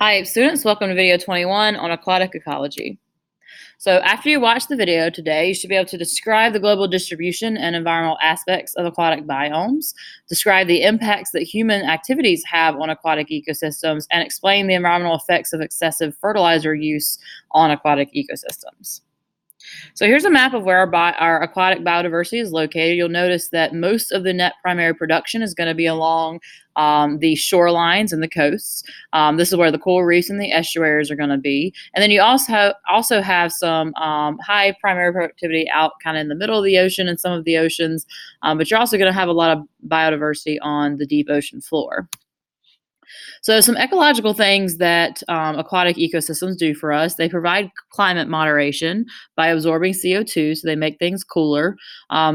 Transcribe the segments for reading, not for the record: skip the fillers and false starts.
Hi, students. Welcome to video 21 on aquatic ecology. So after you watch the video today, you should be able to describe the global distribution and environmental aspects of aquatic biomes, describe the impacts that human activities have on aquatic ecosystems, and explain the environmental effects of excessive fertilizer use on aquatic ecosystems. So here's a map of where our aquatic biodiversity is located. You'll notice that most of the net primary production is going to be along the shorelines and the coasts. This is where the coral reefs and the estuaries are going to be. And then you also have some high primary productivity out kind of in the middle of the ocean and some of the oceans, but you're also going to have a lot of biodiversity on the deep ocean floor. So, some ecological things that aquatic ecosystems do for us, they provide climate moderation by absorbing CO2, so they make things cooler.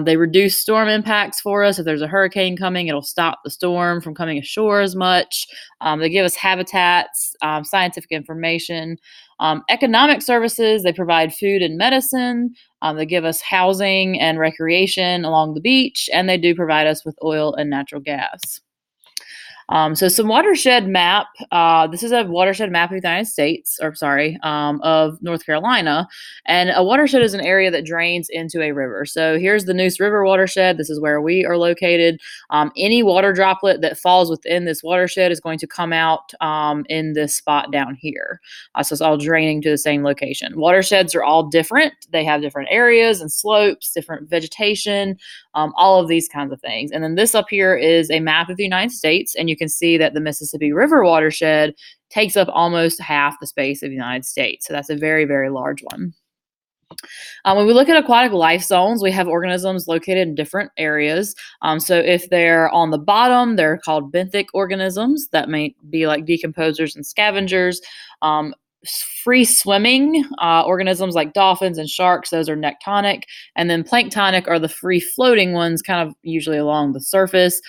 They reduce storm impacts for us. If there's a hurricane coming, it'll stop the storm from coming ashore as much. They give us habitats, scientific information. Economic services, they provide food and medicine. They give us housing and recreation along the beach, and they do provide us with oil and natural gas. So some watershed map. This is a watershed map of the United States, or sorry, of North Carolina. And a watershed is an area that drains into a river. So here's the Neuse River watershed. This is where we are located. Any water droplet that falls within this watershed is going to come out in this spot down here. So it's all draining to the same location. Watersheds are all different. They have different areas and slopes, different vegetation, all of these kinds of things. And then this up here is a map of the United States, and you can see that the Mississippi River watershed takes up almost half the space of the United States. So that's a very, very large one. When we look at aquatic life zones, we have organisms located in different areas. So if they're on the bottom, they're called benthic organisms. That may be like decomposers and scavengers. Free swimming organisms like dolphins and sharks, those are nectonic. And then planktonic are the free floating ones, kind of usually along the surface,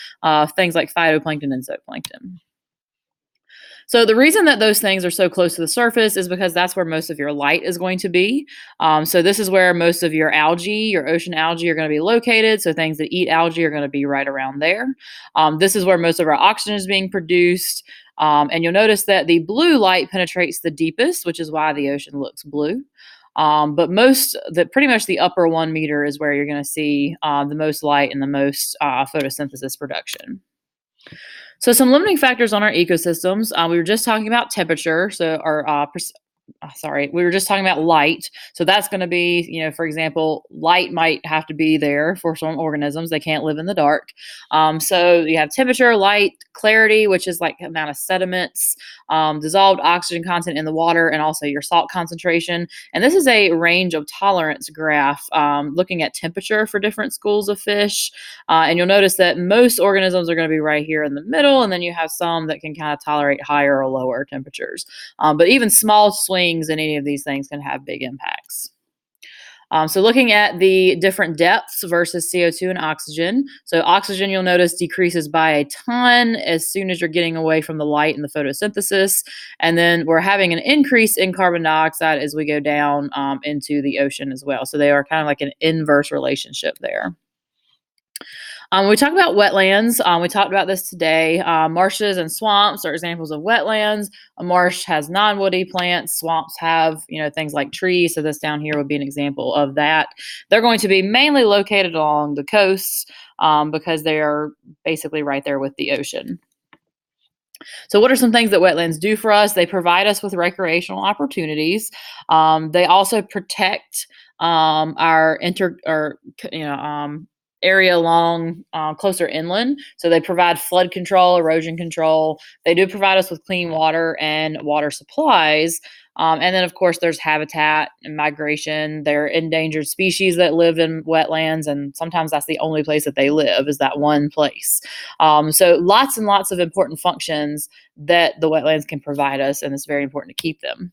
things like phytoplankton and zooplankton. So the reason that those things are so close to the surface is because that's where most of your light is going to be. So this is where most of your algae, your ocean algae, are going to be located. So things that eat algae are going to be right around there. This is where most of our oxygen is being produced. And you'll notice that the blue light penetrates the deepest, which is why the ocean looks blue. But pretty much the upper 1 meter is where you're going to see the most light and the most photosynthesis production. So some limiting factors on our ecosystems. We were just talking about temperature. We were just talking about light. So that's going to be, for example, light might have to be there for some organisms. They can't live in the dark. So you have temperature, light, clarity, which is like the amount of sediments, dissolved oxygen content in the water, and also your salt concentration. And this is a range of tolerance graph looking at temperature for different schools of fish. And you'll notice that most organisms are going to be right here in the middle, and then you have some that can kind of tolerate higher or lower temperatures. But even small swings in any of these things can have big impacts. So looking at the different depths versus CO2 and oxygen. So oxygen, you'll notice, decreases by a ton as soon as you're getting away from the light and the photosynthesis. And then we're having an increase in carbon dioxide as we go down into the ocean as well. So they are kind of like an inverse relationship there. We talk about wetlands. We talked about this today. Marshes and swamps are examples of wetlands. A marsh has non-woody plants. Swamps have, things like trees. So this down here would be an example of that. They're going to be mainly located along the coasts because they are basically right there with the ocean. So what are some things that wetlands do for us? They provide us with recreational opportunities. They also protect our area along closer inland. So they provide flood control, erosion control. They do provide us with clean water and water supplies. And then, of course, there's habitat and migration. There are endangered species that live in wetlands, and sometimes that's the only place that they live, is that one place. So lots and lots of important functions that the wetlands can provide us, and it's very important to keep them.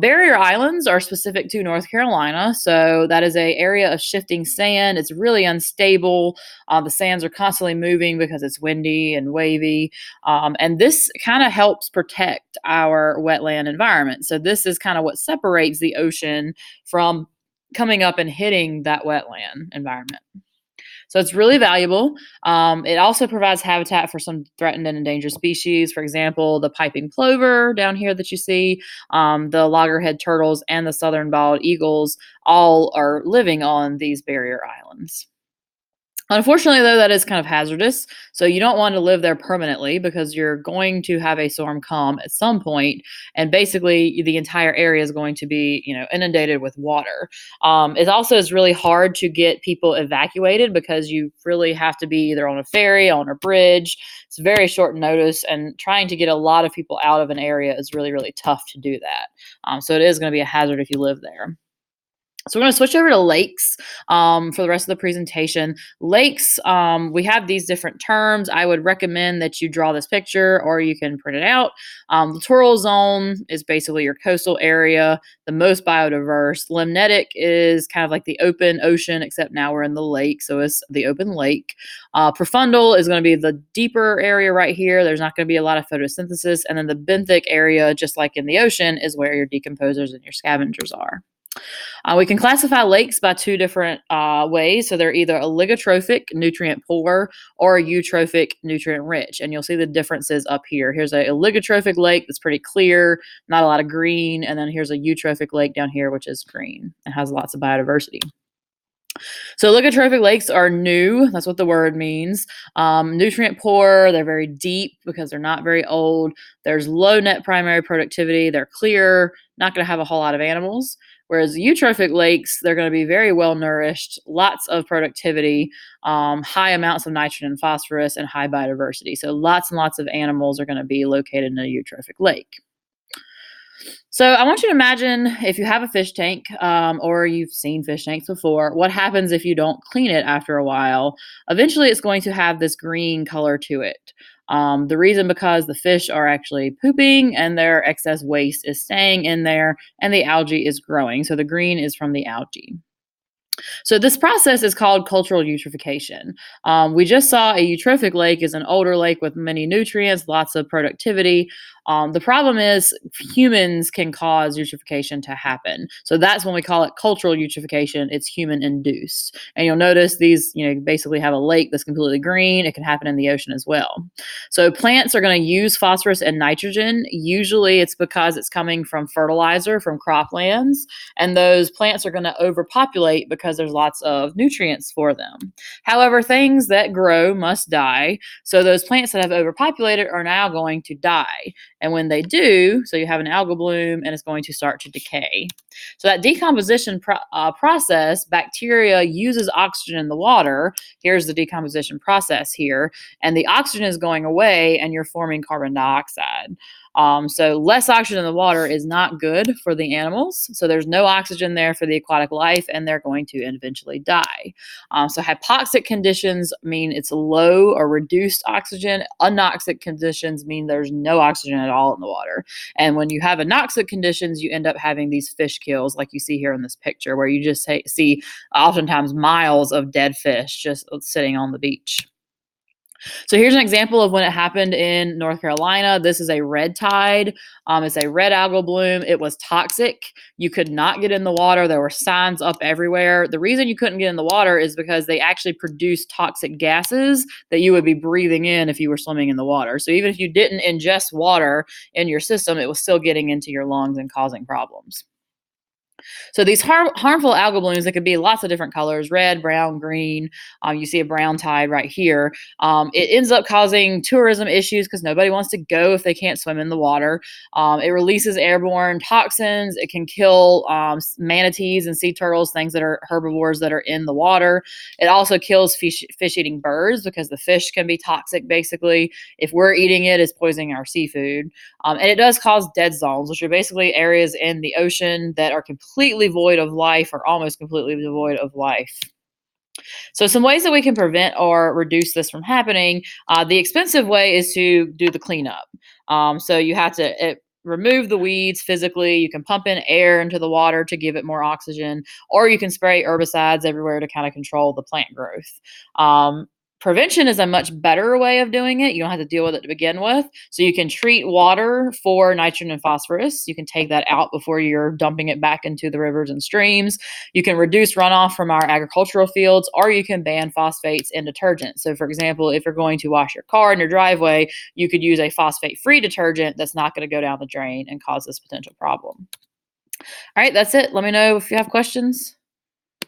Barrier islands are specific to North Carolina. So that is an area of shifting sand. It's really unstable. The sands are constantly moving because it's windy and wavy. And this kind of helps protect our wetland environment. So this is kind of what separates the ocean from coming up and hitting that wetland environment. So it's really valuable. It also provides habitat for some threatened and endangered species. For example, the piping plover down here that you see, the loggerhead turtles, and the southern bald eagles all are living on these barrier islands. Unfortunately, though, that is kind of hazardous. So you don't want to live there permanently because you're going to have a storm come at some point, and basically the entire area is going to be, inundated with water. It also is really hard to get people evacuated because you really have to be either on a ferry, on a bridge. It's very short notice, and trying to get a lot of people out of an area is really, really tough to do that. So it is going to be a hazard if you live there. So we're going to switch over to lakes for the rest of the presentation. Lakes, we have these different terms. I would recommend that you draw this picture or you can print it out. Littoral zone is basically your coastal area, the most biodiverse. Limnetic is kind of like the open ocean, except now we're in the lake, so it's the open lake. Profundal is going to be the deeper area right here. There's not going to be a lot of photosynthesis. And then the benthic area, just like in the ocean, is where your decomposers and your scavengers are. We can classify lakes by two different ways. So they're either oligotrophic, nutrient poor, or eutrophic, nutrient rich. And you'll see the differences up here. Here's a oligotrophic lake that's pretty clear, not a lot of green. And then here's a eutrophic lake down here, which is green and has lots of biodiversity. So oligotrophic lakes are new. That's what the word means. Nutrient poor. They're very deep because they're not very old. There's low net primary productivity. They're clear. Not going to have a whole lot of animals. Whereas eutrophic lakes, they're going to be very well nourished, lots of productivity, high amounts of nitrogen and phosphorus, and high biodiversity. So lots and lots of animals are going to be located in a eutrophic lake. So I want you to imagine if you have a fish tank, or you've seen fish tanks before, what happens if you don't clean it after a while? Eventually, it's going to have this green color to it. The reason because the fish are actually pooping and their excess waste is staying in there and the algae is growing. So the green is from the algae. So this process is called cultural eutrophication. We just saw a eutrophic lake is an older lake with many nutrients, lots of productivity. The problem is humans can cause eutrophication to happen. So that's when we call it cultural eutrophication. It's human induced. And you'll notice these, basically have a lake that's completely green. It can happen in the ocean as well. So plants are going to use phosphorus and nitrogen. Usually it's because it's coming from fertilizer from croplands. And those plants are going to overpopulate because there's lots of nutrients for them. However, things that grow must die. So those plants that have overpopulated are now going to die. And when they do, so you have an algal bloom and it's going to start to decay. So that decomposition process, bacteria uses oxygen in the water. Here's the decomposition process here. And the oxygen is going away and you're forming carbon dioxide. So less oxygen in the water is not good for the animals. So there's no oxygen there for the aquatic life, and they're going to eventually die. So hypoxic conditions mean it's low or reduced oxygen. Anoxic conditions mean there's no oxygen at all in the water. And when you have anoxic conditions, you end up having these fish kills like you see here in this picture, where you just see oftentimes miles of dead fish just sitting on the beach. So here's an example of when it happened in North Carolina. This is a red tide. It's a red algal bloom. It was toxic. You could not get in the water. There were signs up everywhere. The reason you couldn't get in the water is because they actually produced toxic gases that you would be breathing in if you were swimming in the water. So even if you didn't ingest water in your system, it was still getting into your lungs and causing problems. So these harmful algal blooms, that could be lots of different colors, red, brown, green. You see a brown tide right here. It ends up causing tourism issues because nobody wants to go if they can't swim in the water. It releases airborne toxins. It can kill manatees and sea turtles, things that are herbivores that are in the water. It also kills fish-eating birds because the fish can be toxic, basically. If we're eating it, it's poisoning our seafood. And it does cause dead zones, which are basically areas in the ocean that are completely void of life or almost completely devoid of life. So some ways that we can prevent or reduce this from happening. The expensive way is to do the cleanup. So you have to remove the weeds physically. You can pump in air into the water to give it more oxygen, or you can spray herbicides everywhere to kind of control the plant growth. Prevention is a much better way of doing it. You don't have to deal with it to begin with. So you can treat water for nitrogen and phosphorus. You can take that out before you're dumping it back into the rivers and streams. You can reduce runoff from our agricultural fields, or you can ban phosphates in detergents. So, for example, if you're going to wash your car in your driveway, you could use a phosphate-free detergent that's not going to go down the drain and cause this potential problem. All right, that's it. Let me know if you have questions.